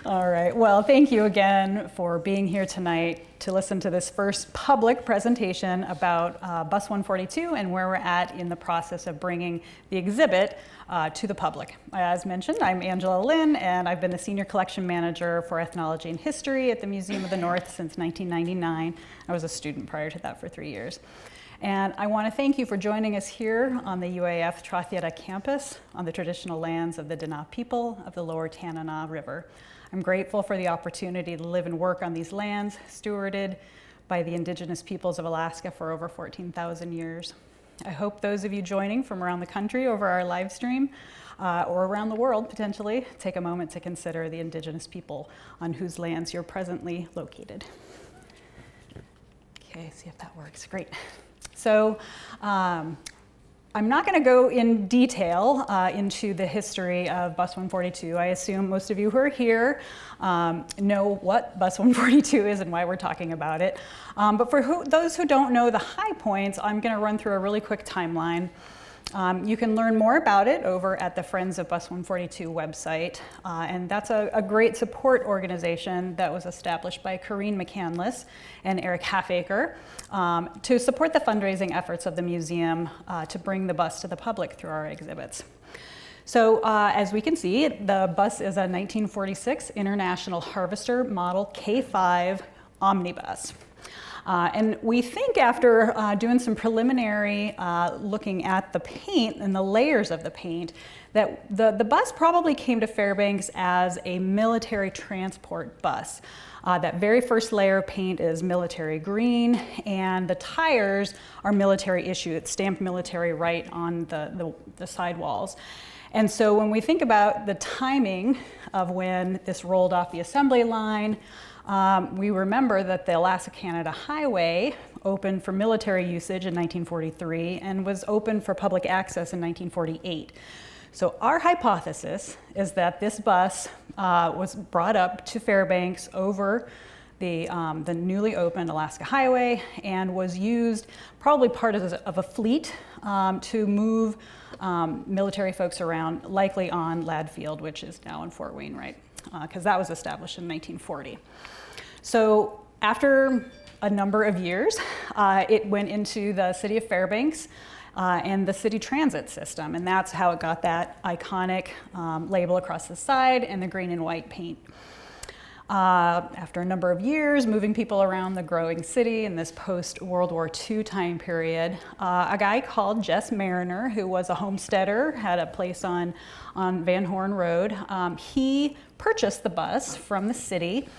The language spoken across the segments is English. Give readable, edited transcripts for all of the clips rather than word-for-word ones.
All right, well, thank you again for being here tonight to listen to this first public presentation about Bus 142 and where we're at in the process of bringing the exhibit to the public. As mentioned, I'm Angela Linn, and I've been the Senior Collection Manager for Ethnology and History at the Museum of the North since 1999. I was a student prior to that for 3 years. And I want to thank you for joining us here on the UAF Trothieta campus on the traditional lands of the Dana people of the Lower Tanana River. I'm grateful for the opportunity to live and work on these lands, stewarded by the indigenous peoples of Alaska for over 14,000 years. I hope those of you joining from around the country over our live stream, or around the world potentially, take a moment to consider the indigenous people on whose lands you're presently located. Okay, see if that works, great. So I'm not going to go in detail into the history of Bus 142. I assume most of you who are here know what Bus 142 is and why we're talking about it. But for those who don't know the high points, I'm going to run through a really quick timeline. You can learn more about it over at the Friends of Bus 142 website. And that's a great support organization that was established by Corrine McCandless and Eric Halfacre to support the fundraising efforts of the museum to bring the bus to the public through our exhibits. So as we can see, the bus is a 1946 International Harvester Model K5 omnibus. And we think after doing some preliminary looking at the paint and the layers of the paint, that the bus probably came to Fairbanks as a military transport bus. That very first layer of paint is military green, and the tires are military issue. It's stamped military right on the sidewalls. And so when we think about the timing of when this rolled off the assembly line, we remember that the Alaska-Canada Highway opened for military usage in 1943 and was opened for public access in 1948. So our hypothesis is that this bus was brought up to Fairbanks over the newly opened Alaska Highway and was used probably part of a fleet to move military folks around, likely on Ladd Field, which is now in Fort Wainwright, because that was established in 1940. So after a number of years, it went into the city of Fairbanks and the city transit system, and that's how it got that iconic label across the side and the green and white paint. After a number of years, moving people around the growing city in this post-World War II time period, a guy called Jess Mariner, who was a homesteader, had a place on Van Horn Road, he purchased the bus from the city.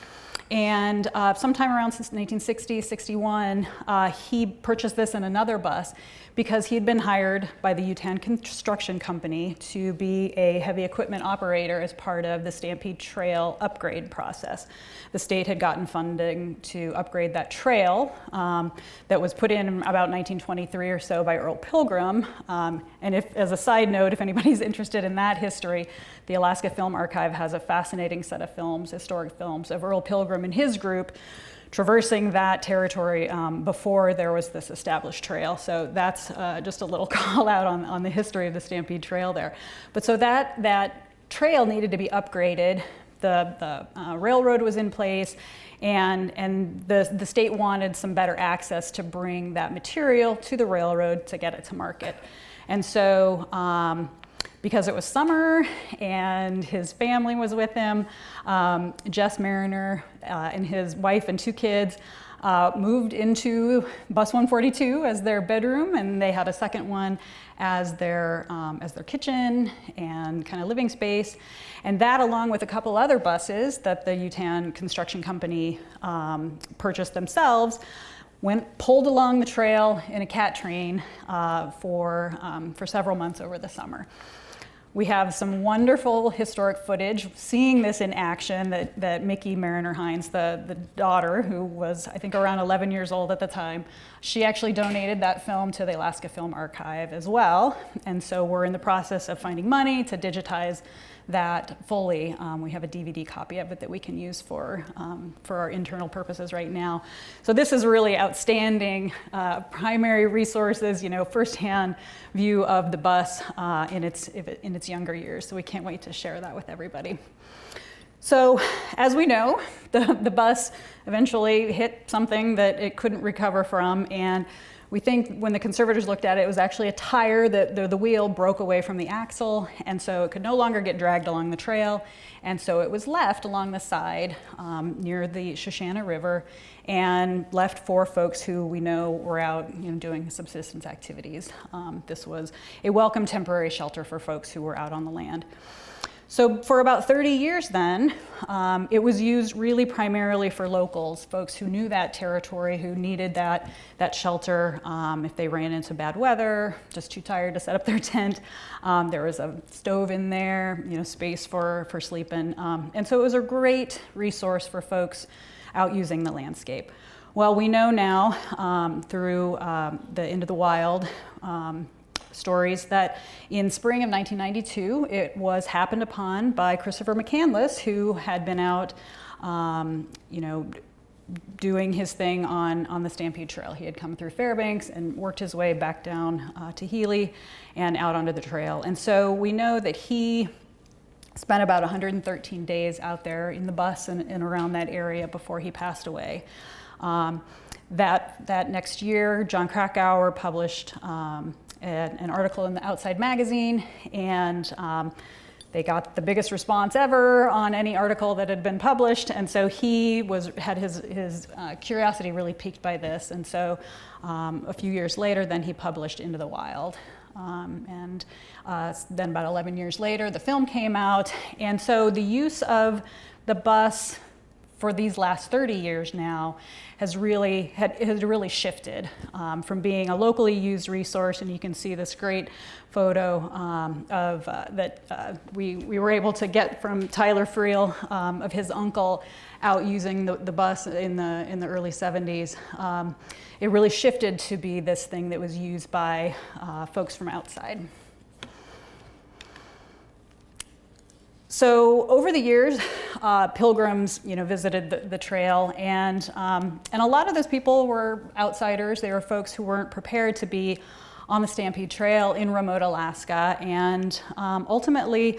And sometime around 1960, 61, he purchased this and another bus because he'd been hired by the Utan Construction Company to be a heavy equipment operator as part of the Stampede Trail upgrade process. The state had gotten funding to upgrade that trail that was put in about 1923 or so by Earl Pilgrim. And if, as a side note, if anybody's interested in that history, the Alaska Film Archive has a fascinating set of films, historic films, of Earl Pilgrim and his group traversing that territory before there was this established trail. So that's just a little call out on the history of the Stampede Trail there. But so that trail needed to be upgraded. The railroad was in place, and the state wanted some better access to bring that material to the railroad to get it to market. And so because it was summer and his family was with him, Jess Mariner and his wife and 2 kids moved into Bus 142 as their bedroom, and they had a second one as their kitchen and kind of living space. And that, along with a couple other buses that the Utan Construction Company purchased themselves, pulled along the trail in a cat train for several months over the summer. We have some wonderful historic footage seeing this in action that Mickey Mariner Hines, the daughter, who was, I think, around 11 years old at the time, she actually donated that film to the Alaska Film Archive as well. And so we're in the process of finding money to digitize that fully. We have a DVD copy of it that we can use for our internal purposes right now. So this is really outstanding primary resources, firsthand view of the bus in its younger years. So we can't wait to share that with everybody. So as we know, the bus eventually hit something that it couldn't recover from, and we think when the conservators looked at it, it was actually a tire that the wheel broke away from the axle, and so it could no longer get dragged along the trail, and so it was left along the side near the Shoshana River, and left for folks who we know were out doing subsistence activities. This was a welcome temporary shelter for folks who were out on the land. So for about 30 years then, it was used really primarily for locals, folks who knew that territory, who needed that shelter if they ran into bad weather, just too tired to set up their tent. There was a stove in there, space for sleeping. And so it was a great resource for folks out using the landscape. Well, we know now through the Into the Wild stories that in spring of 1992, it was happened upon by Christopher McCandless, who had been out, doing his thing on the Stampede Trail. He had come through Fairbanks and worked his way back down to Healy and out onto the trail. And so we know that he spent about 113 days out there in the bus and around that area before he passed away. That next year, John Krakauer published an article in the Outside magazine, and they got the biggest response ever on any article that had been published, and so he had his curiosity really piqued by this, and so a few years later then he published Into the Wild. And then about 11 years later the film came out, and so the use of the bus for these last 30 years now has really shifted from being a locally used resource, and you can see this great photo that we were able to get from Tyler Friel of his uncle out using the bus in the early 70s. It really shifted to be this thing that was used by folks from outside. So over the years, pilgrims, visited the trail, and a lot of those people were outsiders. They were folks who weren't prepared to be on the Stampede Trail in remote Alaska, and ultimately,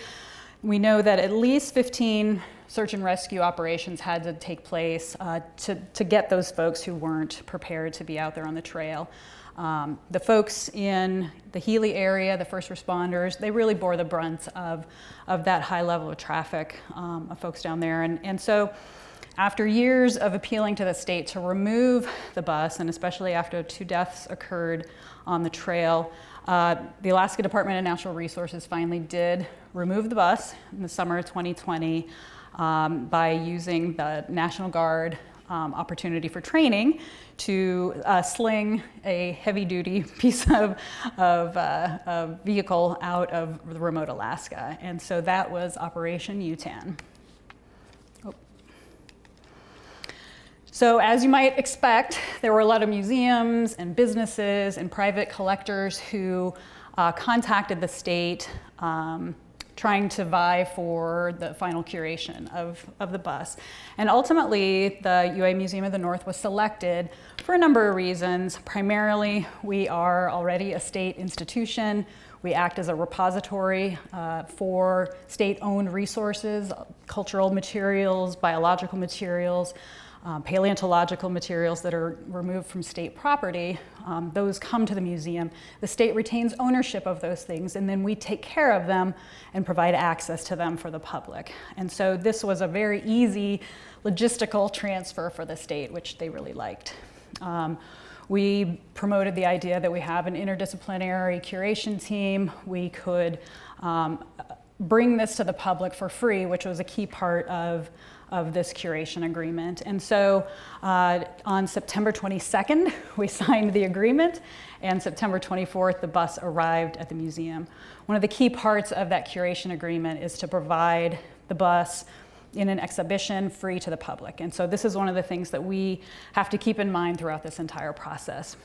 we know that at least 15 search and rescue operations had to take place to get those folks who weren't prepared to be out there on the trail. The folks in the Healy area, the first responders, they really bore the brunt of that high level of traffic of folks down there. And so after years of appealing to the state to remove the bus, and especially after 2 deaths occurred on the trail, the Alaska Department of Natural Resources finally did remove the bus in the summer of 2020 by using the National Guard opportunity for training to sling a heavy-duty piece of vehicle out of remote Alaska. And so that was Operation Utan. Oh. So as you might expect, there were a lot of museums and businesses and private collectors who contacted the state trying to vie for the final curation of the bus. And ultimately, the UA Museum of the North was selected for a number of reasons. Primarily, we are already a state institution. We act as a repository for state-owned resources, cultural materials, biological materials, paleontological materials that are removed from state property. Those come to the museum. The state retains ownership of those things, and then we take care of them and provide access to them for the public. And so this was a very easy logistical transfer for the state, which they really liked. We promoted the idea that we have an interdisciplinary curation team. We could bring this to the public for free, which was a key part of this curation agreement. And so on September 22nd, we signed the agreement, and September 24th, the bus arrived at the museum. One of the key parts of that curation agreement is to provide the bus in an exhibition free to the public. And so this is one of the things that we have to keep in mind throughout this entire process.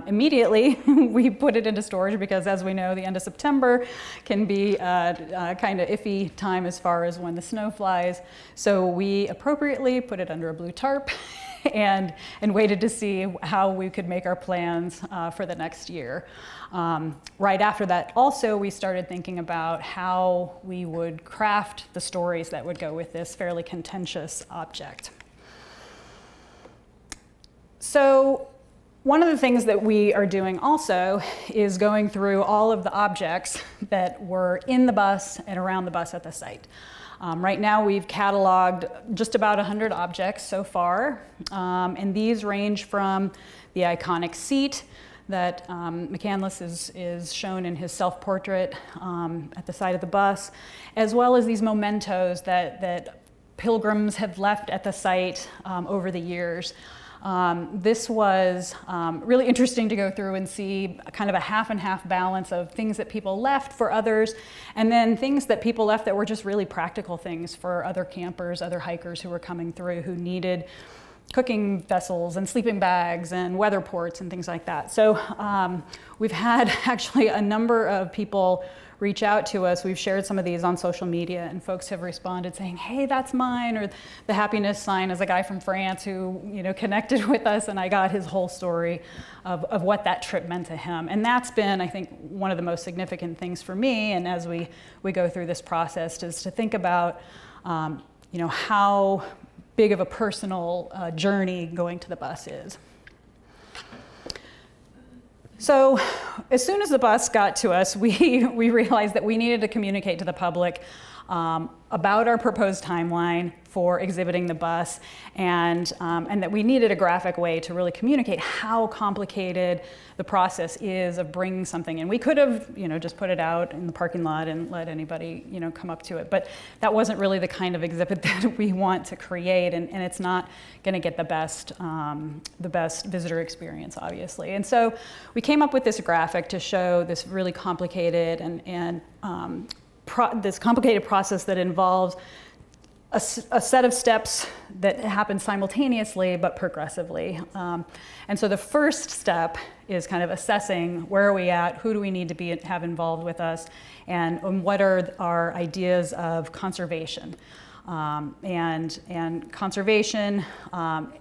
Immediately, we put it into storage because, as we know, the end of September can be a kind of iffy time as far as when the snow flies. So we appropriately put it under a blue tarp and waited to see how we could make our plans for the next year. Right after that, also, we started thinking about how we would craft the stories that would go with this fairly contentious object. So one of the things that we are doing also is going through all of the objects that were in the bus and around the bus at the site. Right now we've cataloged just about 100 objects so far, and these range from the iconic seat that McCandless is shown in his self-portrait at the side of the bus, as well as these mementos that pilgrims have left at the site over the years. This was really interesting to go through and see kind of a half and half balance of things that people left for others, and then things that people left that were just really practical things for other campers, other hikers who were coming through who needed cooking vessels and sleeping bags and weather ports and things like that. So we've had actually a number of people reach out to us. We've shared some of these on social media, and folks have responded saying, hey, that's mine, or the happiness sign is a guy from France who connected with us, and I got his whole story of what that trip meant to him. And that's been, I think, one of the most significant things for me, and as we go through this process, is to think about how big of a personal journey going to the bus is. So as soon as the bus got to us, we realized that we needed to communicate to the public about our proposed timeline for exhibiting the bus, and that we needed a graphic way to really communicate how complicated the process is of bringing something in. We could have, just put it out in the parking lot and let anybody, come up to it, but that wasn't really the kind of exhibit that we want to create, and it's not going to get the best visitor experience, obviously. And so we came up with this graphic to show this really complicated this complicated process that involves a set of steps that happen simultaneously but progressively. And so the first step is kind of assessing where are we at, who do we need to have involved with us, and what are our ideas of conservation. And conservation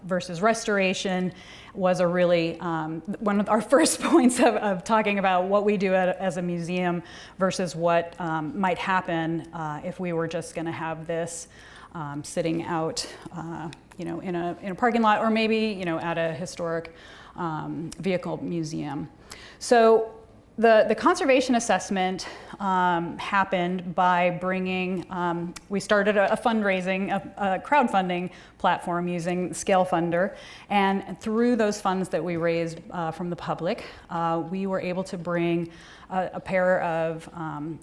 versus restoration was a really, one of our first points of talking about what we do as a museum versus what might happen if we were just gonna have this sitting out in a parking lot, or maybe at a historic vehicle museum. So the conservation assessment happened by bringing, we started a fundraising, a crowdfunding platform using Scale Funder, and through those funds that we raised from the public, we were able to bring a pair of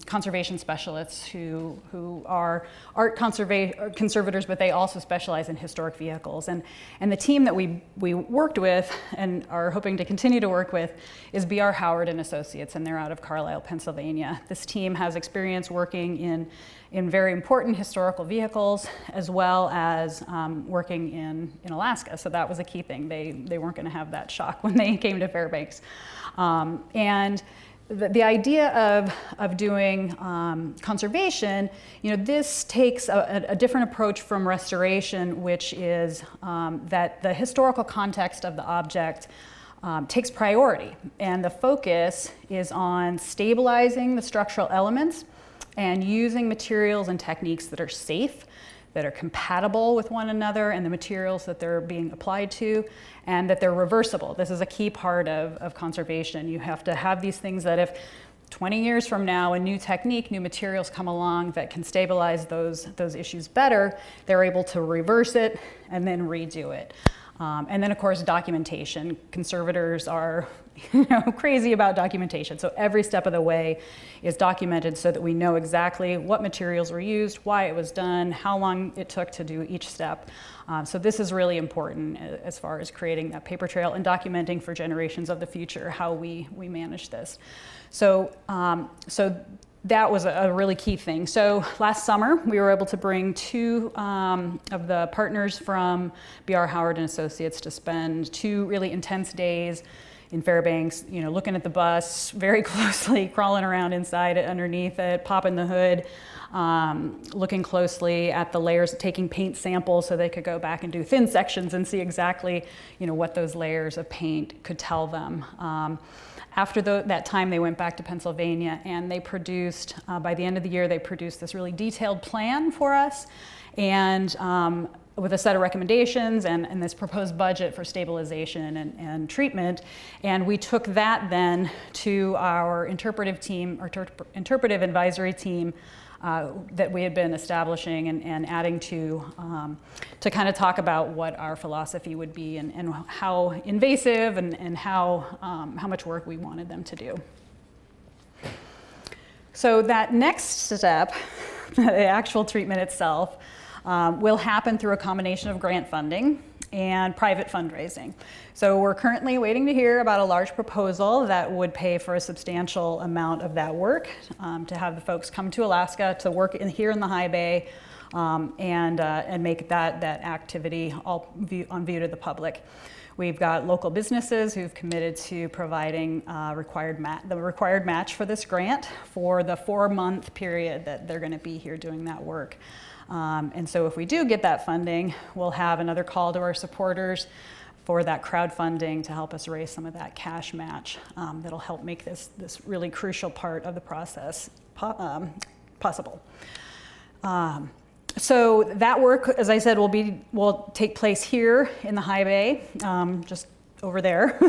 conservation specialists who are art conservators, but they also specialize in historic vehicles. And the team that we worked with and are hoping to continue to work with is B.R. Howard and Associates, and they're out of Carlisle, Pennsylvania. This team has experience working in very important historical vehicles, as well as working in Alaska. So that was a key thing. They weren't going to have that shock when they came to Fairbanks. And the idea of doing conservation, this takes a different approach from restoration, which is that the historical context of the object takes priority, and the focus is on stabilizing the structural elements and using materials and techniques that are safe, that are compatible with one another and the materials that they're being applied to, and that they're reversible. This is a key part of conservation. You have to have these things that if 20 years from now a new technique, new materials come along that can stabilize those issues better, they're able to reverse it and then redo it. And then, of course, documentation. Conservators are crazy about documentation. So every step of the way is documented so that we know exactly what materials were used, why it was done, how long it took to do each step. So this is really important as far as creating that paper trail and documenting for generations of the future how we manage this. So that was a really key thing. So last summer, we were able to bring two of the partners from B.R. Howard and Associates to spend 2 really intense days in Fairbanks, looking at the bus very closely, crawling around inside it, underneath it, popping the hood, looking closely at the layers, taking paint samples so they could go back and do thin sections and see exactly, what those layers of paint could tell them. After that time, they went back to Pennsylvania and they produced, by the end of the year, they produced this really detailed plan for us, and with a set of recommendations and this proposed budget for stabilization and treatment. And we took that then to our interpretive team, our interpretive advisory team, that we had been establishing and adding to kind of talk about what our philosophy would be and how invasive and how much work we wanted them to do. So that next step, the actual treatment itself, will happen through a combination of grant funding and private fundraising. So we're currently waiting to hear about a large proposal that would pay for a substantial amount of that work, to have the folks come to Alaska to work here in the high bay, and make that activity on view to the public. We've got local businesses who've committed to providing the required match for this grant for the 4-month period that they're going to be here doing that work. And so if we do get that funding, we'll have another call to our supporters for that crowdfunding to help us raise some of that cash match, that'll help make this really crucial part of the process possible. So that work, as I said, will take place here in the high bay, just over there,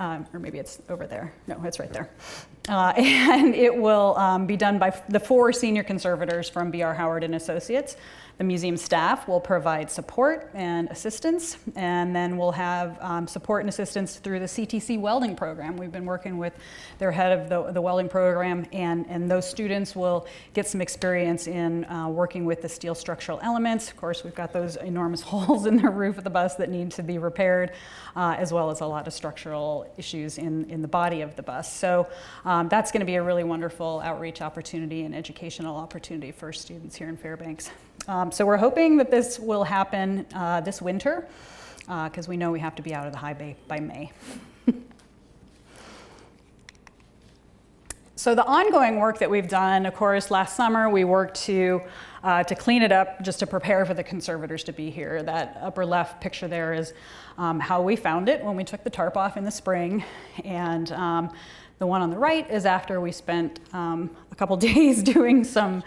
or maybe it's over there. No, it's right there. And it will be done by the 4 senior conservators from B.R. Howard and Associates. The museum staff will provide support and assistance, and then we'll have support and assistance through the CTC welding program. We've been working with their head of the welding program, and those students will get some experience in working with the steel structural elements. Of course, we've got those enormous holes in the roof of the bus that need to be repaired, as well as a lot of structural issues in the body of the bus. So that's going to be a really wonderful outreach opportunity and educational opportunity for students here in Fairbanks. So we're hoping that this will happen this winter, because we know we have to be out of the high bay by May. So the ongoing work that we've done, of course, last summer we worked to clean it up just to prepare for the conservators to be here. That upper left picture there is how we found it when we took the tarp off in the spring. And the one on the right is after we spent a couple days doing some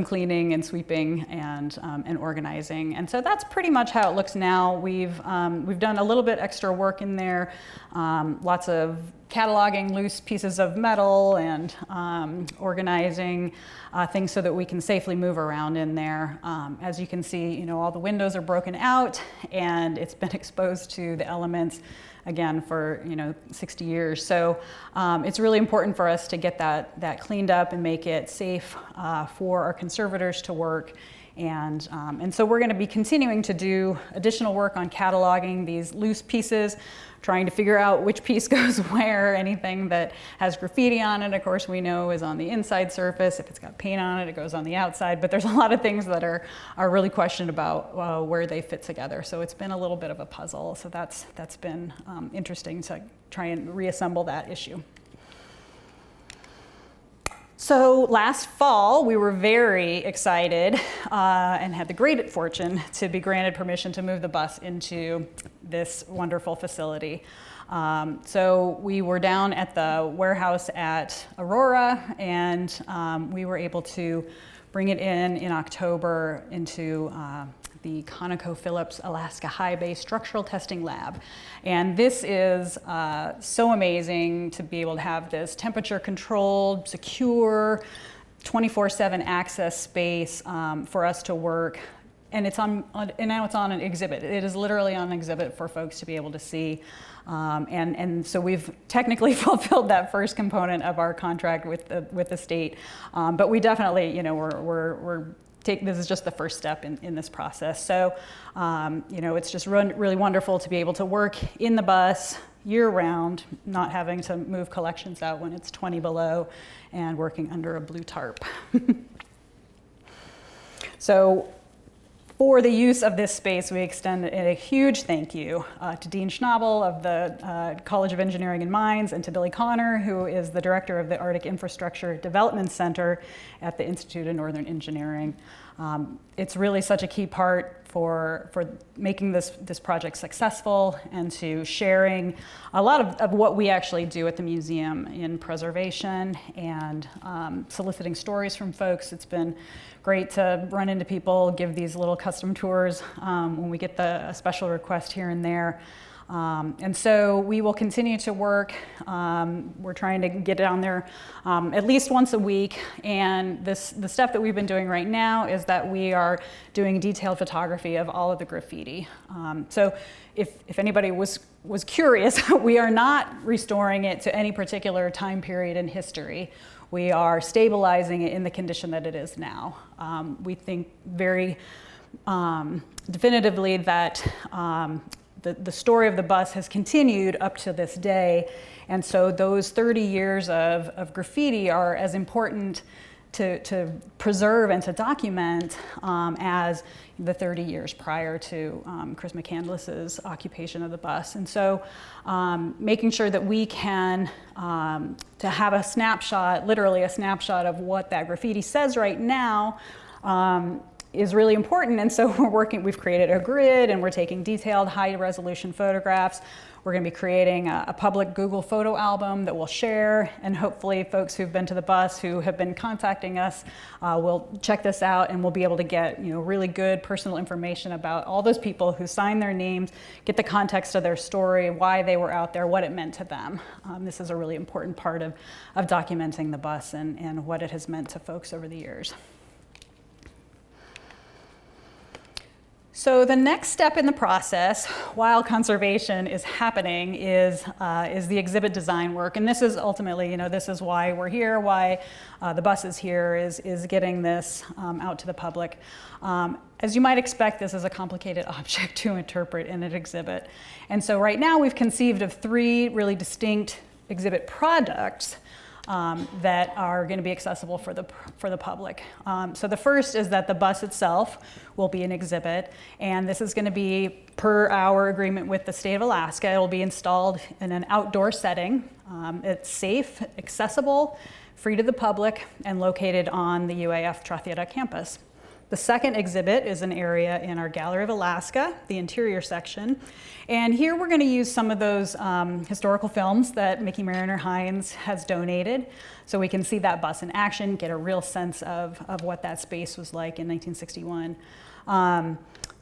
cleaning and sweeping and organizing. And so that's pretty much how it looks now. We've done a little bit extra work in there, lots of cataloging loose pieces of metal and organizing things so that we can safely move around in there. As you can see, all the windows are broken out and it's been exposed to the elements again for 60 years. So it's really important for us to get that cleaned up and make it safe for our conservators to work. And so we're going to be continuing to do additional work on cataloging these loose pieces, trying to figure out which piece goes where. Anything that has graffiti on it, of course, we know is on the inside surface. If it's got paint on it, it goes on the outside. But there's a lot of things that are really questioned about where they fit together. So it's been a little bit of a puzzle. So that's been interesting to try and reassemble that issue. So last fall, we were very excited and had the great fortune to be granted permission to move the bus into this wonderful facility. So we were down at the warehouse at Aurora, and we were able to bring it in October into the ConocoPhillips Alaska High Bay Structural Testing Lab. And this is so amazing to be able to have this temperature-controlled, secure, 24/7 access space for us to work. And now it's on an exhibit. It is literally on an exhibit for folks to be able to see. And so we've technically fulfilled that first component of our contract with the state. But we definitely, this is just the first step in this process. So, it's just really wonderful to be able to work in the bus year-round, not having to move collections out when it's 20 below, and working under a blue tarp. So For the use of this space, we extend a huge thank you to Dean Schnabel of the College of Engineering and Mines, and to Billy Connor, who is the director of the Arctic Infrastructure Development Center at the Institute of Northern Engineering. It's really such a key part for making this project successful, and to sharing a lot of what we actually do at the museum in preservation, and soliciting stories from folks. It's been great to run into people, give these little custom tours when we get a special request here and there. And so we will continue to work. We're trying to get down there at least once a week. And the stuff that we've been doing right now is that we are doing detailed photography of all of the graffiti. So if anybody was curious, we are not restoring it to any particular time period in history. We are stabilizing it in the condition that it is now. We think very definitively that the story of the bus has continued up to this day, and so those 30 years of graffiti are as important to preserve and to document as the 30 years prior to Chris McCandless's occupation of the bus. And so making sure that we can, to have a snapshot, literally a snapshot of what that graffiti says right now, is really important. And so we've created a grid, and we're taking detailed high resolution photographs. We're going to be creating a public Google photo album that we'll share, and hopefully folks who've been to the bus who have been contacting us will check this out, and we'll be able to get really good personal information about all those people who signed their names, get the context of their story, why they were out there, what it meant to them. This is a really important part of documenting the bus and what it has meant to folks over the years. So the next step in the process, while conservation is happening, is the exhibit design work. And this is ultimately, this is why we're here, why the bus is here, is getting this out to the public. As you might expect, this is a complicated object to interpret in an exhibit. And so right now we've conceived of 3 really distinct exhibit products that are going to be accessible for the public. So the first is that the bus itself will be an exhibit, and this is going to be per our agreement with the state of Alaska. It will be installed in an outdoor setting. It's safe, accessible, free to the public, and located on the UAF Trothieta campus. The second exhibit is an area in our Gallery of Alaska, the interior section. And here we're going to use some of those historical films that Mickey Mariner Hines has donated, so we can see that bus in action, get a real sense of what that space was like in 1961.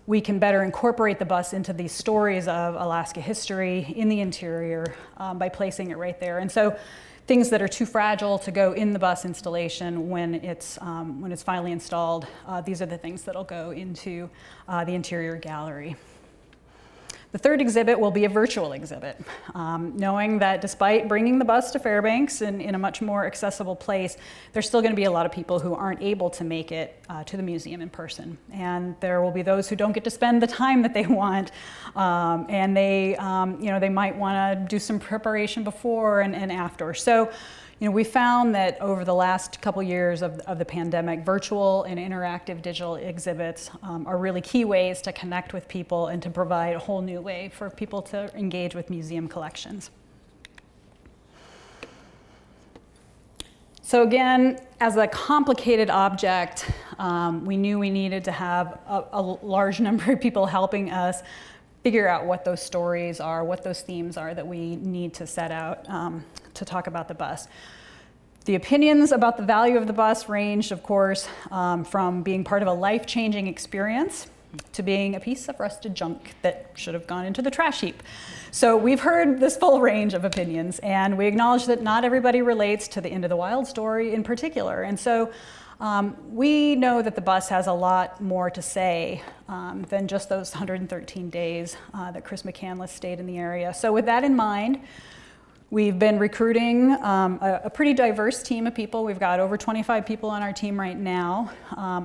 We can better incorporate the bus into these stories of Alaska history in the interior by placing it right there. And so things that are too fragile to go in the bus installation when it's finally installed, these are the things that'll go into the interior gallery. The third exhibit will be a virtual exhibit, knowing that despite bringing the bus to Fairbanks in a much more accessible place, there's still going to be a lot of people who aren't able to make it to the museum in person. And there will be those who don't get to spend the time that they want, and they might want to do some preparation before and after. So, we found that over the last couple years of the pandemic, virtual and interactive digital exhibits are really key ways to connect with people and to provide a whole new way for people to engage with museum collections. So again, as a complicated object, we knew we needed to have a large number of people helping us figure out what those stories are, what those themes are that we need to set out to talk about the bus. The opinions about the value of the bus ranged, of course, from being part of a life-changing experience to being a piece of rusted junk that should have gone into the trash heap. So we've heard this full range of opinions, and we acknowledge that not everybody relates to the End of the Wild story in particular. And so we know that the bus has a lot more to say than just those 113 days that Chris McCandless stayed in the area. So with that in mind, we've been recruiting a pretty diverse team of people. We've got over 25 people on our team right now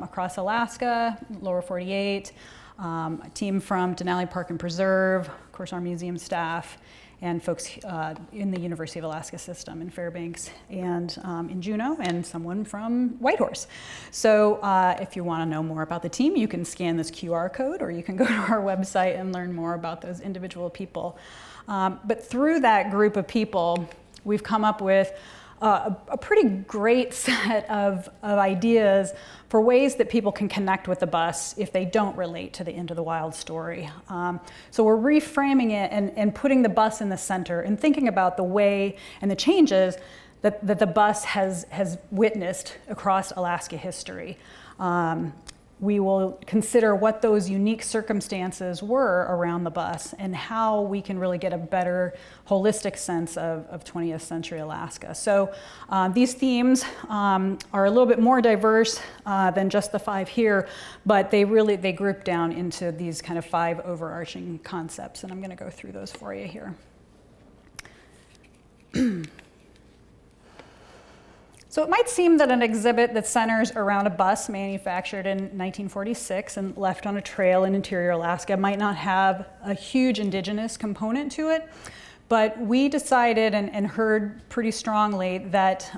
across Alaska, Lower 48, a team from Denali Park and Preserve, of course our museum staff, and folks in the University of Alaska system in Fairbanks and in Juneau, and someone from Whitehorse. So if you want to know more about the team, you can scan this QR code, or you can go to our website and learn more about those individual people. But through that group of people, we've come up with a pretty great set of ideas for ways that people can connect with the bus if they don't relate to the Into the Wild story. So we're reframing it and putting the bus in the center and thinking about the way and the changes that the bus has witnessed across Alaska history. We will consider what those unique circumstances were around the bus and how we can really get a better holistic sense of 20th century Alaska. So these themes are a little bit more diverse than just the 5 here, but they group down into these kind of 5 overarching concepts, and I'm going to go through those for you here. So it might seem that an exhibit that centers around a bus manufactured in 1946 and left on a trail in interior Alaska might not have a huge indigenous component to it, but we decided and heard pretty strongly that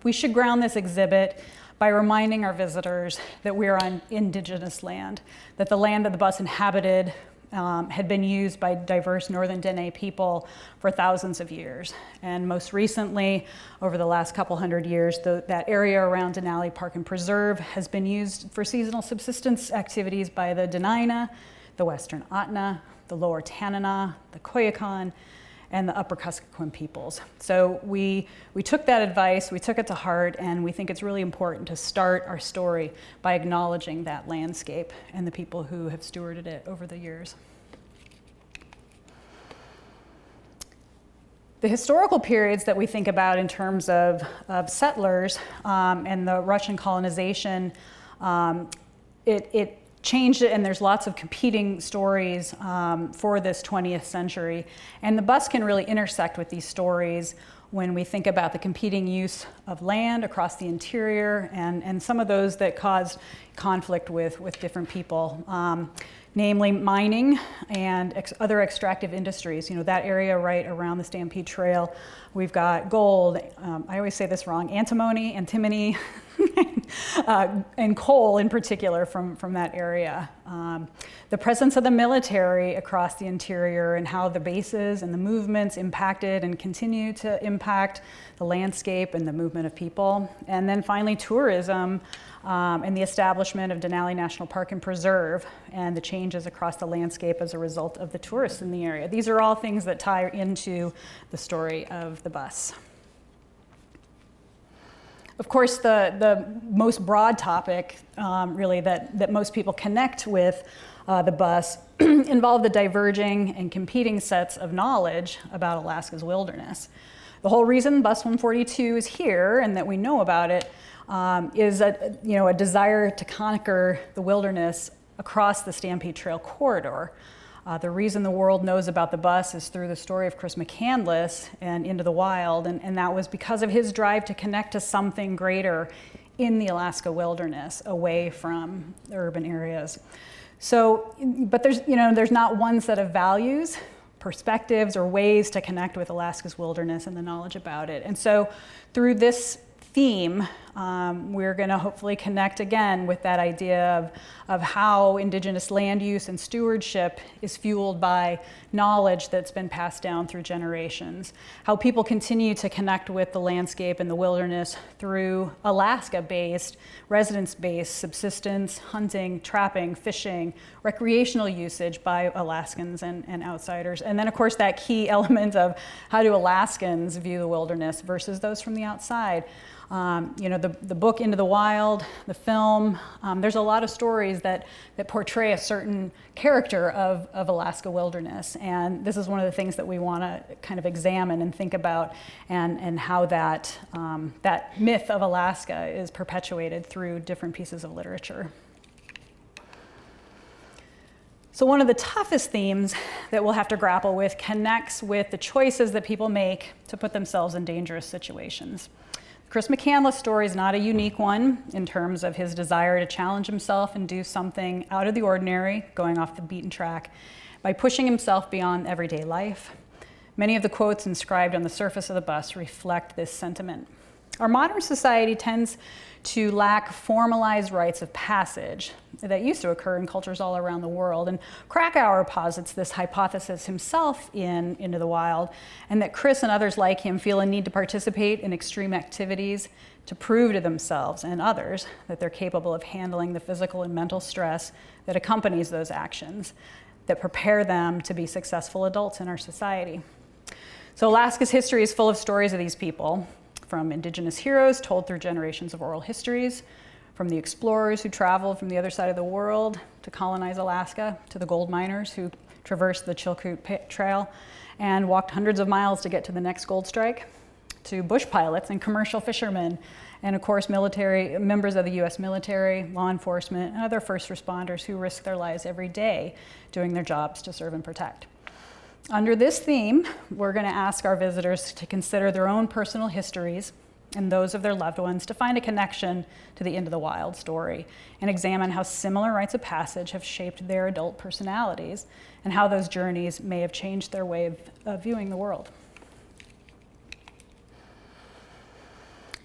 we should ground this exhibit by reminding our visitors that we're on indigenous land, that the land that the bus inhabited had been used by diverse Northern Dene people for thousands of years. And most recently, over the last couple hundred years, that area around Denali Park and Preserve has been used for seasonal subsistence activities by the Dena'ina, the Western Ahtna, the Lower Tanana, the Koyukon, and the Upper Kuskokwim peoples. So we took that advice, we took it to heart, and we think it's really important to start our story by acknowledging that landscape and the people who have stewarded it over the years. The historical periods that we think about in terms of settlers and the Russian colonization, it changed it, and there's lots of competing stories for this 20th century. And the bus can really intersect with these stories when we think about the competing use of land across the interior and some of those that caused conflict with different people, namely mining and other extractive industries. You know, that area right around the Stampede Trail, we've got gold, I always say this wrong, antimony, and coal in particular from that area. The presence of the military across the interior and how the bases and the movements impacted and continue to impact the landscape and the movement of people. And then finally tourism and the establishment of Denali National Park and Preserve and the changes across the landscape as a result of the tourists in the area. These are all things that tie into the story of the bus. Of course, the most broad topic, really, that most people connect with the bus involve the diverging and competing sets of knowledge about Alaska's wilderness. The whole reason Bus 142 is here and that we know about it is a desire to conquer the wilderness across the Stampede Trail corridor. The reason the world knows about the bus is through the story of Chris McCandless and Into the Wild, and that was because of his drive to connect to something greater in the Alaska wilderness, away from the urban areas. So, but there's not one set of values, perspectives, or ways to connect with Alaska's wilderness and the knowledge about it. And so through this theme, we're going to hopefully connect again with that idea of how indigenous land use and stewardship is fueled by knowledge that's been passed down through generations, how people continue to connect with the landscape and the wilderness through Alaska-based, residence-based subsistence, hunting, trapping, fishing, recreational usage by Alaskans and outsiders. And then, of course, that key element of how do Alaskans view the wilderness versus those from the outside. The book Into the Wild, the film, there's a lot of stories that portray a certain character of Alaska wilderness. And this is one of the things that we want to kind of examine and think about, and how that myth of Alaska is perpetuated through different pieces of literature. So one of the toughest themes that we'll have to grapple with connects with the choices that people make to put themselves in dangerous situations. Chris McCandless' story is not a unique one in terms of his desire to challenge himself and do something out of the ordinary, going off the beaten track, by pushing himself beyond everyday life, Many of the quotes inscribed on the surface of the bus reflect this sentiment. Our modern society tends to lack formalized rites of passage that used to occur in cultures all around the world. And Krakauer posits this hypothesis himself in Into the Wild, and that Chris and others like him feel a need to participate in extreme activities to prove to themselves and others that they're capable of handling the physical and mental stress that accompanies those actions, that prepare them to be successful adults in our society. So Alaska's history is full of stories of these people, from indigenous heroes told through generations of oral histories, from the explorers who traveled from the other side of the world to colonize Alaska, to the gold miners who traversed the Chilkoot Trail and walked hundreds of miles to get to the next gold strike, to bush pilots and commercial fishermen, and of course members of the US military, law enforcement, and other first responders who risk their lives every day doing their jobs to serve and protect. Under this theme, we're going to ask our visitors to consider their own personal histories and those of their loved ones to find a connection to the Into the Wild story and examine how similar rites of passage have shaped their adult personalities and how those journeys may have changed their way of viewing the world.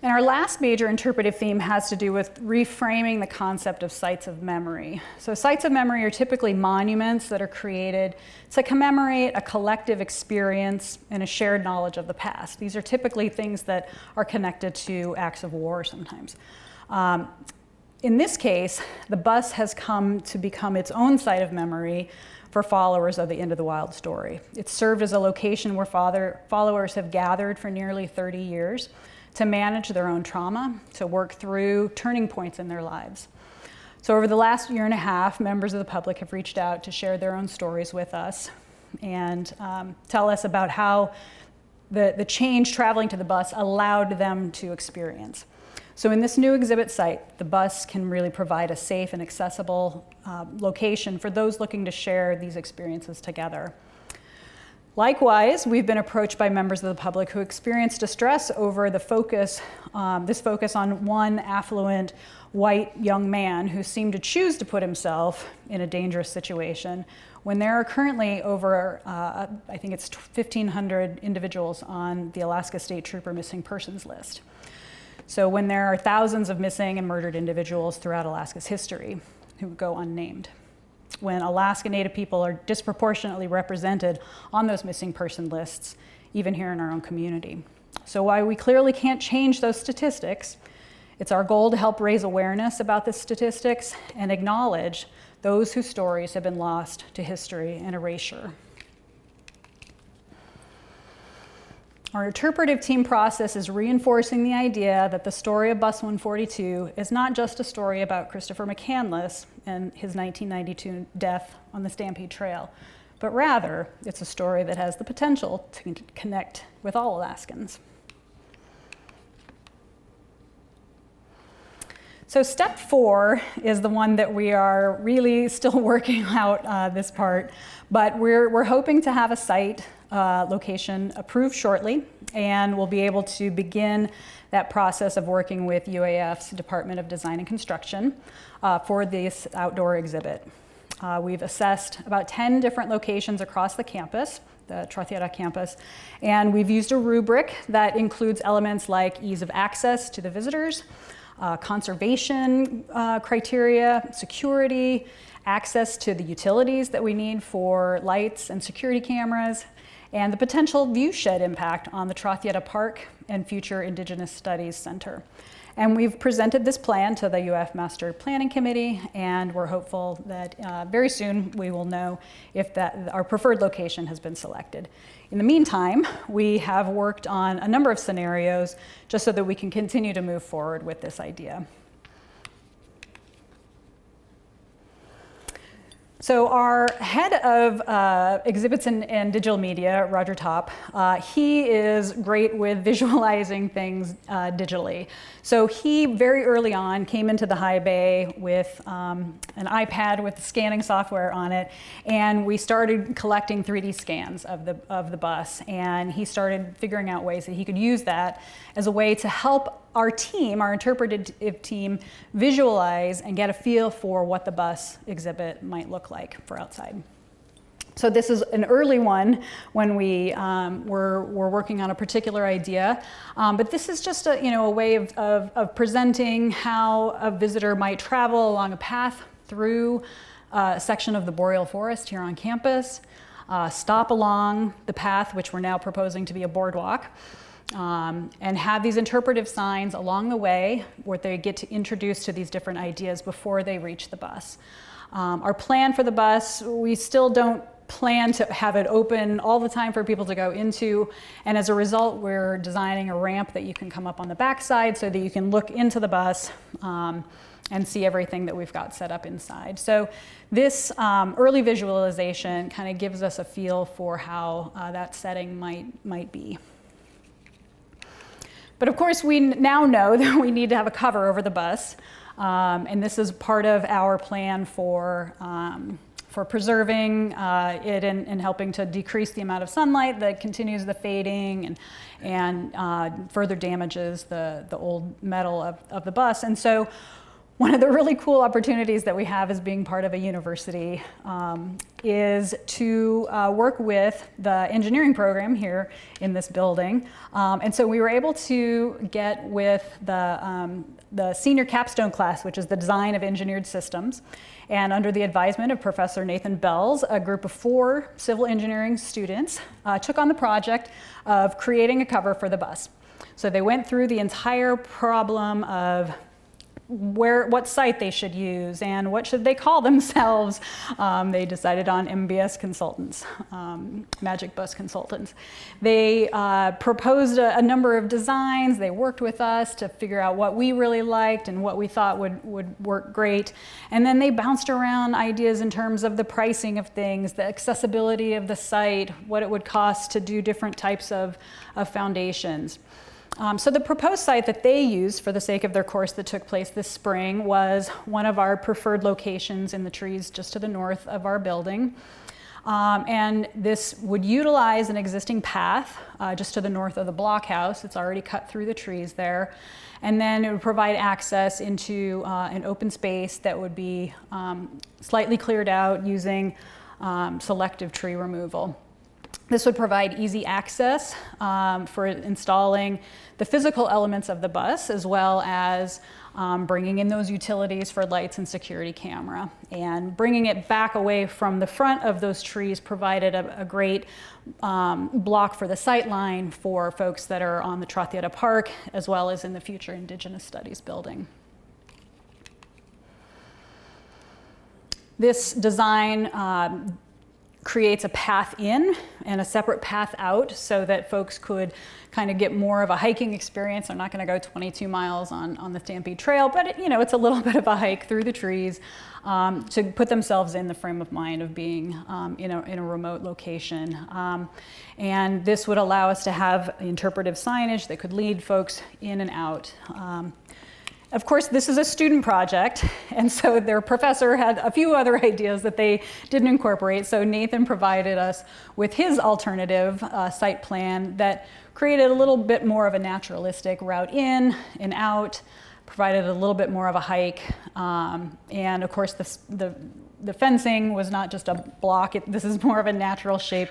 And our last major interpretive theme has to do with reframing the concept of sites of memory. So sites of memory are typically monuments that are created to commemorate a collective experience and a shared knowledge of the past. These are typically things that are connected to acts of war sometimes. In this case, the bus has come to become its own site of memory for followers of the Into the Wild story. It's served as a location where followers have gathered for nearly 30 years to manage their own trauma, to work through turning points in their lives. So over the last year and a half, members of the public have reached out to share their own stories with us and tell us about how the change traveling to the bus allowed them to experience. So in this new exhibit site, the bus can really provide a safe and accessible location for those looking to share these experiences together. Likewise, we've been approached by members of the public who experienced distress over the focus on one affluent white young man who seemed to choose to put himself in a dangerous situation when there are currently over, I think it's 1,500 individuals on the Alaska State Trooper missing persons list. So when there are thousands of missing and murdered individuals throughout Alaska's history who go unnamed, when Alaska Native people are disproportionately represented on those missing person lists, even here in our own community. So while we clearly can't change those statistics, it's our goal to help raise awareness about the statistics and acknowledge those whose stories have been lost to history and erasure. Our interpretive team process is reinforcing the idea that the story of Bus 142 is not just a story about Christopher McCandless and his 1992 death on the Stampede Trail, but rather it's a story that has the potential to connect with all Alaskans. So step 4 is the one that we are really still working out this part, but we're hoping to have a site location approved shortly, and we'll be able to begin that process of working with UAF's Department of Design and Construction for this outdoor exhibit. We've assessed about 10 different locations across the campus, the Trothieta campus, and we've used a rubric that includes elements like ease of access to the visitors, conservation criteria, security, access to the utilities that we need for lights and security cameras, and the potential viewshed impact on the Trothieta Park and future Indigenous Studies Center. And we've presented this plan to the UF Master Planning Committee, and we're hopeful that very soon we will know if our preferred location has been selected. In the meantime, we have worked on a number of scenarios just so that we can continue to move forward with this idea. So our head of exhibits and digital media, Roger Top, he is great with visualizing things digitally. So he very early on came into the high bay with an iPad with scanning software on it, and we started collecting 3D scans of the bus, and he started figuring out ways that he could use that as a way to help our team, our interpretive team, visualize and get a feel for what the bus exhibit might look like for outside. So this is an early one when we were working on a particular idea, but this is just a way of presenting how a visitor might travel along a path through a section of the boreal forest here on campus, stop along the path, which we're now proposing to be a boardwalk, and have these interpretive signs along the way where they get to introduce to these different ideas before they reach the bus. Our plan for the bus, we still don't plan to have it open all the time for people to go into, and as a result we're designing a ramp that you can come up on the backside so that you can look into the bus and see everything that we've got set up inside. So this early visualization kind of gives us a feel for how that setting might be. But of course we now know that we need to have a cover over the bus, and this is part of our plan for preserving it and helping to decrease the amount of sunlight that continues the fading and further damages the old metal of the bus. And so one of the really cool opportunities that we have as being part of a university is to work with the engineering program here in this building. And so we were able to get with the senior capstone class, which is the design of engineered systems. And under the advisement of Professor Nathan Bells, a group of 4 civil engineering students took on the project of creating a cover for the bus. So they went through the entire problem of what site they should use and what should they call themselves. They decided on MBS consultants, Magic Bus consultants. They proposed a number of designs. They worked with us to figure out what we really liked and what we thought would work great. And then they bounced around ideas in terms of the pricing of things, the accessibility of the site, what it would cost to do different types of foundations. So the proposed site that they used for the sake of their course that took place this spring was one of our preferred locations in the trees just to the north of our building. And this would utilize an existing path just to the north of the blockhouse. It's already cut through the trees there. And then it would provide access into an open space that would be slightly cleared out using selective tree removal. This would provide easy access for installing the physical elements of the bus, as well as bringing in those utilities for lights and security camera. And bringing it back away from the front of those trees provided a great block for the sight line for folks that are on the Trothieta Park, as well as in the future Indigenous Studies building. This design creates a path in and a separate path out so that folks could kind of get more of a hiking experience. I'm not going to go 22 miles on the Stampede Trail, but it's a little bit of a hike through the trees to put themselves in the frame of mind of being in a remote location. And this would allow us to have interpretive signage that could lead folks in and out. Of course, this is a student project, and so their professor had a few other ideas that they didn't incorporate. So Nathan provided us with his alternative site plan that created a little bit more of a naturalistic route in and out, provided a little bit more of a hike, and of course the fencing was not just a block. This is more of a natural shape,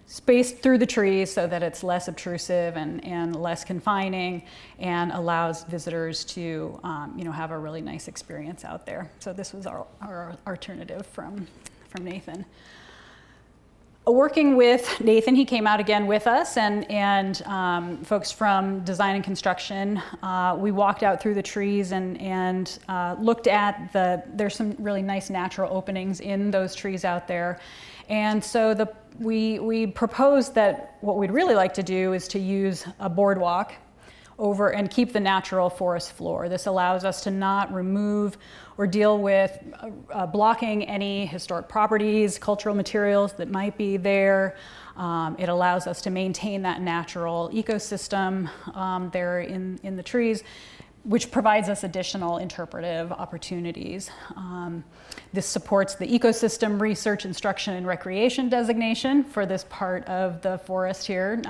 spaced through the trees so that it's less obtrusive and less confining, and allows visitors to have a really nice experience out there. So this was our alternative from Nathan. Working with Nathan, he came out again with us and folks from design and construction. We walked out through the trees and looked at there's some really nice natural openings in those trees out there. And so we proposed that what we'd really like to do is to use a boardwalk over and keep the natural forest floor. This allows us to not remove or deal with blocking any historic properties, cultural materials that might be there. It allows us to maintain that natural ecosystem there in the trees, which provides us additional interpretive opportunities. This supports the ecosystem research, instruction, and recreation designation for this part of the forest here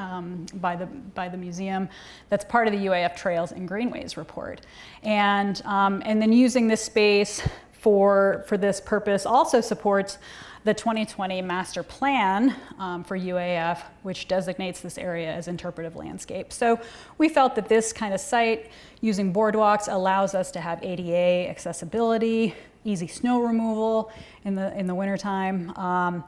by the museum. That's part of the UAF Trails and Greenways report. And then using this space for this purpose also supports the 2020 master plan for UAF, which designates this area as interpretive landscape. So we felt that this kind of site using boardwalks allows us to have ADA accessibility, easy snow removal in the wintertime.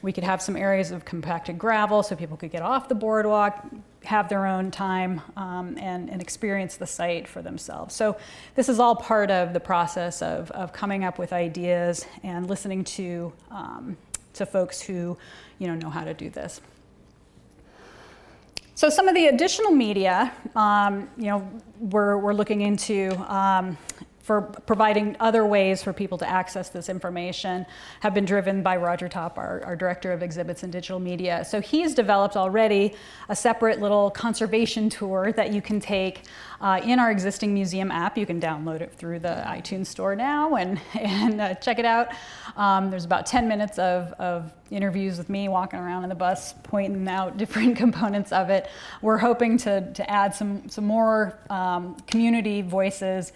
We could have some areas of compacted gravel so people could get off the boardwalk, have their own time, and experience the site for themselves. So this is all part of the process of coming up with ideas and listening to folks who know how to do this. So some of the additional media, we're looking into for providing other ways for people to access this information have been driven by Roger Top, our Director of Exhibits and Digital Media. So he's developed already a separate little conservation tour that you can take in our existing museum app. You can download it through the iTunes store now and check it out. There's about 10 minutes of interviews with me walking around in the bus, pointing out different components of it. We're hoping to add some more community voices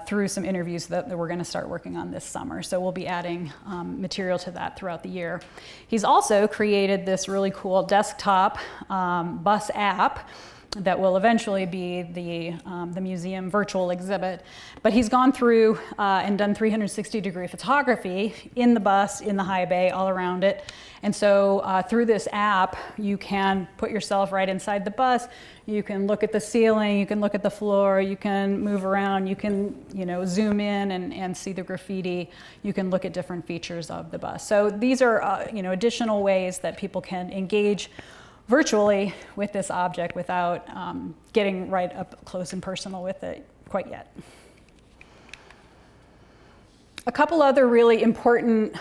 through some interviews that we're going to start working on this summer. So we'll be adding material to that throughout the year. He's also created this really cool desktop bus app that will eventually be the museum virtual exhibit. But he's gone through and done 360-degree photography in the bus, in the high bay, all around it. And so through this app, you can put yourself right inside the bus. You can look at the ceiling, you can look at the floor, you can move around, you can zoom in and see the graffiti. You can look at different features of the bus. So these are additional ways that people can engage virtually with this object without getting right up close and personal with it quite yet. A couple other really important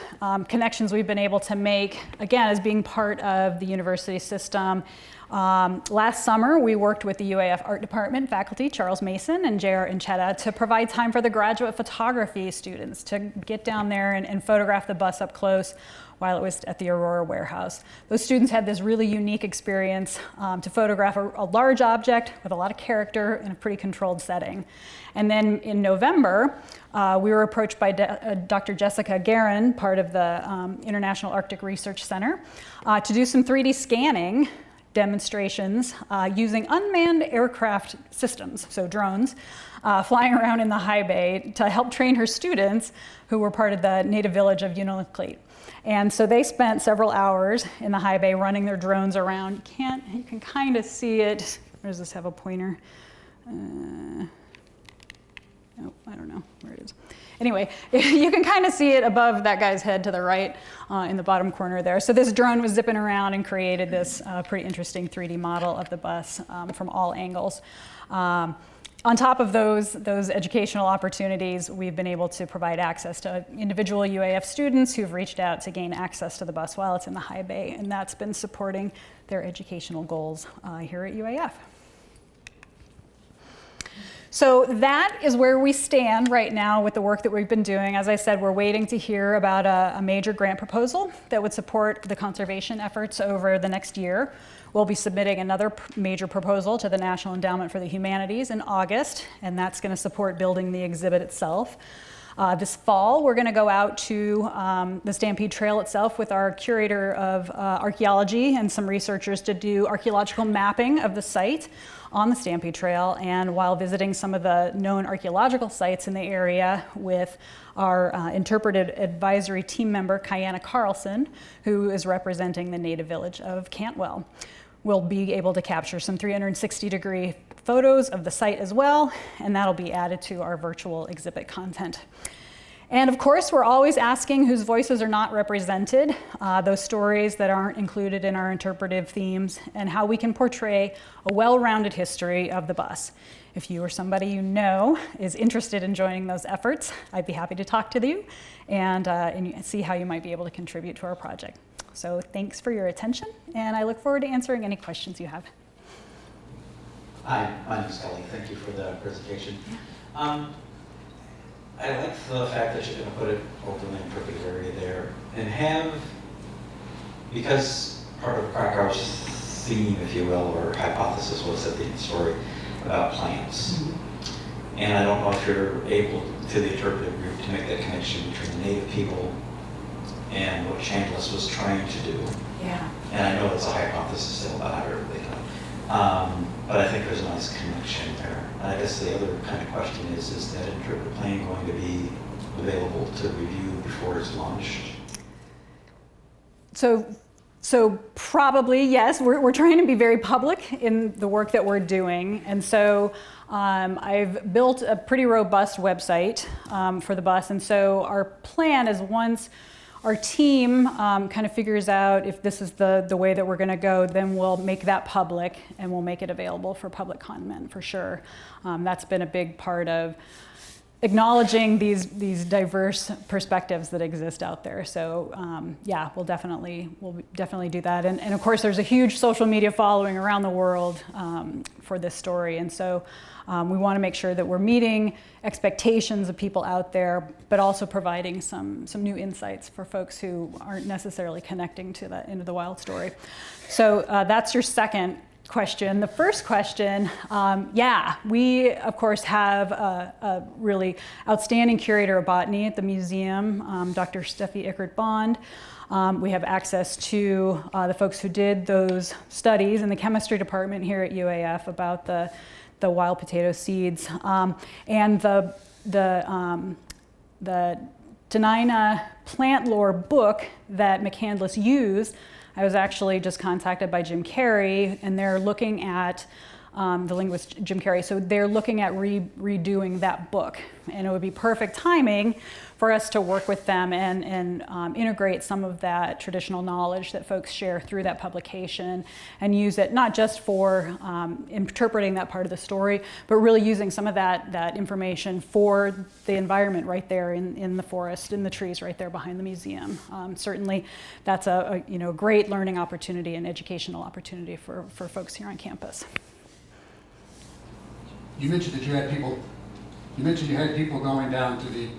connections we've been able to make, again, as being part of the university system. Last summer, we worked with the UAF Art Department faculty, Charles Mason and J.R. Inchetta, to provide time for the graduate photography students to get down there and photograph the bus up close while it was at the Aurora warehouse. Those students had this really unique experience to photograph a large object with a lot of character in a pretty controlled setting. And then in November, we were approached by Dr. Jessica Guerin, part of the International Arctic Research Center, to do some 3D scanning demonstrations using unmanned aircraft systems, so drones, flying around in the high bay to help train her students who were part of the native village of Unalakleet. And so they spent several hours in the high bay running their drones around. You can kind of see it. Where does this have a pointer? Oh, I don't know where it is. Anyway, you can kind of see it above that guy's head to the right in the bottom corner there. So this drone was zipping around and created this pretty interesting 3D model of the bus from all angles. On top of those educational opportunities, we've been able to provide access to individual UAF students who've reached out to gain access to the bus while it's in the high bay, and that's been supporting their educational goals here at UAF. So that is where we stand right now with the work that we've been doing. As I said, we're waiting to hear about a major grant proposal that would support the conservation efforts over the next year. We'll be submitting another major proposal to the National Endowment for the Humanities in August, and that's going to support building the exhibit itself. This fall, we're going to go out to the Stampede Trail itself with our curator of archaeology and some researchers to do archaeological mapping of the site on the Stampede Trail, and while visiting some of the known archaeological sites in the area with our Interpretive Advisory team member, Kayana Carlson, who is representing the native village of Cantwell. We'll be able to capture some 360-degree photos of the site as well, and that'll be added to our virtual exhibit content. And of course, we're always asking whose voices are not represented, those stories that aren't included in our interpretive themes, and how we can portray a well-rounded history of the bus. If you or somebody you know is interested in joining those efforts, I'd be happy to talk to you and see how you might be able to contribute to our project. So thanks for your attention, and I look forward to answering any questions you have. Hi, my name is Kelly. Thank you for the presentation. I like the fact that you're going to put it over the interpretive area there, and because part of Krakau's theme, if you will, or hypothesis was at the story about plants. And I don't know if you're able, to the interpretive group, to make that connection between the Native people and what Chandlis was trying to do. Yeah. And I know it's a hypothesis still about how everybody done. But I think there's a nice connection there. And I guess the other kind of question is that interpretive plan going to be available to review before it's launched? So probably, yes. We're trying to be very public in the work that we're doing. And so I've built a pretty robust website for the bus. And so our plan is once our team kind of figures out if this is the way that we're going to go, then we'll make that public and we'll make it available for public comment for sure. That's been a big part of acknowledging these diverse perspectives that exist out there. So yeah, we'll definitely do that. And of course, there's a huge social media following around the world for this story. And so we want to make sure that we're meeting expectations of people out there, but also providing some new insights for folks who aren't necessarily connecting to that Into the Wild story. So that's your second question. The first question, yeah, we of course have a really outstanding curator of botany at the museum, Dr. Steffi Ickert-Bond. We have access to the folks who did those studies in the chemistry department here at UAF about the wild potato seeds. And the Dena'ina plant lore book that McCandless used, I was actually just contacted by Jim Carey, and they're looking at, the linguist Jim Carey, so they're looking at redoing that book. And it would be perfect timing for us to work with them and integrate some of that traditional knowledge that folks share through that publication and use it not just for interpreting that part of the story, but really using some of that information for the environment right there in the forest, in the trees right there behind the museum. Certainly that's a great learning opportunity and educational opportunity for folks here on campus. You mentioned that you had people going down to the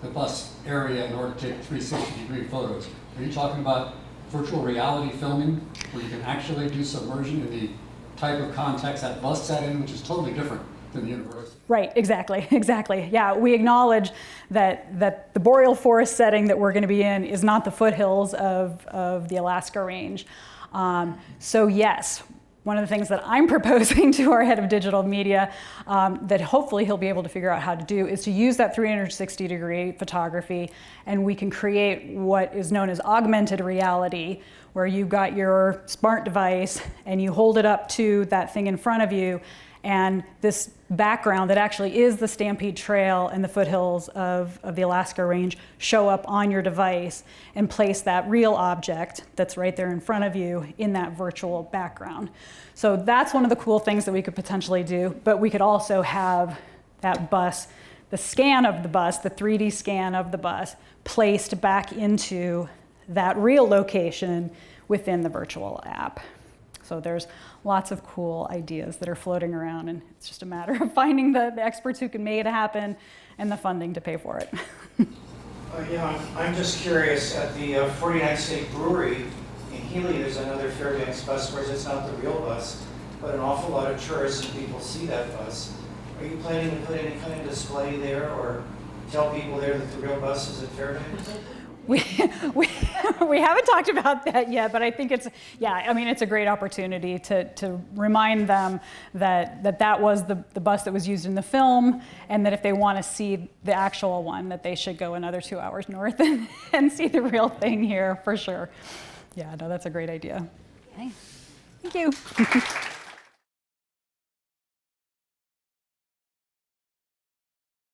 bus area in order to take 360-degree photos. Are you talking about virtual reality filming, where you can actually do submersion in the type of context that bus set in, which is totally different than the university? Right, exactly. Yeah, we acknowledge that the boreal forest setting that we're going to be in is not the foothills of the Alaska Range. So yes, one of the things that I'm proposing to our head of digital media that hopefully he'll be able to figure out how to do is to use that 360-degree photography, and we can create what is known as augmented reality, where you've got your smart device and you hold it up to that thing in front of you, and this background that actually is the Stampede Trail and the foothills of the Alaska Range show up on your device and place that real object that's right there in front of you in that virtual background. So that's one of the cool things that we could potentially do, but we could also have that bus, the scan of the bus, the 3D scan of the bus, placed back into that real location within the virtual app. So there's lots of cool ideas that are floating around, and it's just a matter of finding the experts who can make it happen and the funding to pay for it. I'm just curious, at the 49th State Brewery in Healy, there's another Fairbanks bus. Of course, it's not the real bus, but an awful lot of tourists and people see that bus. Are you planning to put any kind of display there or tell people there that the real bus is at Fairbanks? We haven't talked about that yet, but I think it's a great opportunity to remind them that was the bus that was used in the film, and that if they want to see the actual one, that they should go another 2 hours north and see the real thing here for sure. Yeah, no, that's a great idea. Okay. Thank you.